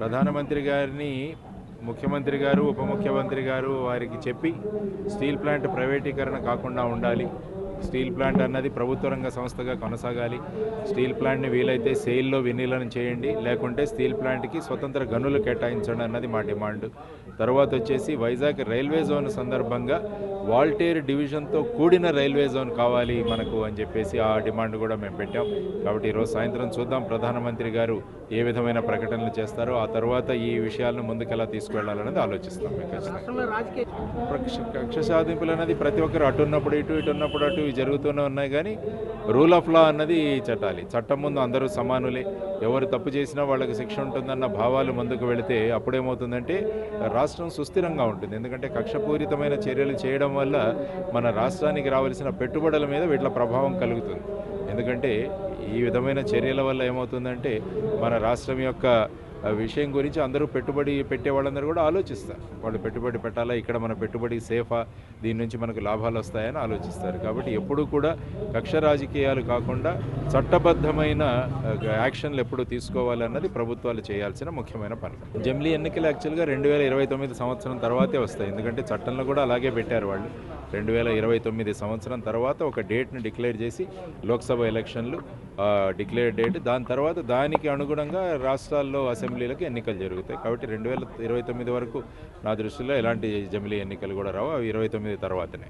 ప్రధానమంత్రి గారిని ముఖ్యమంత్రి గారు ఉప ముఖ్యమంత్రి గారు వారికి చెప్పి స్టీల్ ప్లాంట్ ప్రైవేటీకరణ కాకుండా ఉండాలి, స్టీల్ ప్లాంట్ అన్నది ప్రభుత్వ రంగ సంస్థగా కొనసాగాలి, స్టీల్ ప్లాంట్ని వీలైతే సేల్లో విలీనం చేయండి, లేకుంటే స్టీల్ ప్లాంట్కి స్వతంత్ర గనులు కేటాయించండి అన్నది మా డిమాండ్. తర్వాత వచ్చేసి వైజాగ్ రైల్వే జోన్ సందర్భంగా వాల్టేర్ డివిజన్తో కూడిన రైల్వే జోన్ కావాలి మనకు అని చెప్పేసి ఆ డిమాండ్ కూడా మేము పెట్టాం. కాబట్టి ఈరోజు సాయంత్రం చూద్దాం ప్రధానమంత్రి గారు ఏ విధమైన ప్రకటనలు చేస్తారో, ఆ తర్వాత ఈ విషయాలను ముందుకెలా తీసుకువెళ్లాలనేది ఆలోచిస్తాం. కక్ష సాధింపులు అనేది ప్రతి ఒక్కరు అటు ఉన్నప్పుడు ఇటు, ఇటు ఉన్నప్పుడు అటు జరుగుతూనే ఉన్నాయి. కానీ రూల్ ఆఫ్ లా అన్నది చట్టం ముందు అందరూ సమానులే, ఎవరు తప్పు చేసినా వాళ్ళకి శిక్ష ఉంటుందన్న భావాలు ముందుకు వెళితే అప్పుడేమవుతుందంటే రాష్ట్రం సుస్థిరంగా ఉంటుంది. ఎందుకంటే కక్షపూరితమైన చర్యలు చేయడం వల్ల మన రాష్ట్రానికి రావాల్సిన పెట్టుబడుల మీద వీటిలో ప్రభావం కలుగుతుంది. ఎందుకంటే ఈ విధమైన చర్యల వల్ల ఏమవుతుందంటే మన రాష్ట్రం యొక్క విషయం గురించి అందరూ పెట్టుబడి పెట్టే వాళ్ళందరూ కూడా ఆలోచిస్తారు. వాళ్ళు పెట్టుబడి పెట్టాలా, ఇక్కడ మన పెట్టుబడి సేఫా, దీని నుంచి మనకు లాభాలు వస్తాయని ఆలోచిస్తారు. కాబట్టి ఎప్పుడూ కూడా కక్ష రాజకీయాలు కాకుండా చట్టబద్ధమైన యాక్షన్లు ఎప్పుడు తీసుకోవాలన్నది ప్రభుత్వాలు చేయాల్సిన ముఖ్యమైన పని. జమిలీ ఎన్నికలు యాక్చువల్గా 2029 సంవత్సరం తర్వాతే వస్తాయి. ఎందుకంటే చట్టంలో కూడా అలాగే పెట్టారు వాళ్ళు. 2029 సంవత్సరం తర్వాత ఒక డేట్ని డిక్లేర్ చేసి లోక్సభ ఎలక్షన్లు డిక్లేర్ డేట్, దాని తర్వాత దానికి అనుగుణంగా రాష్ట్రాల్లో అసెంబ్లీలకు ఎన్నికలు జరుగుతాయి. కాబట్టి 2029 వరకు నా దృష్టిలో ఎలాంటి జమిలీ ఎన్నికలు కూడా రావు. అవి 29 తర్వాతనే.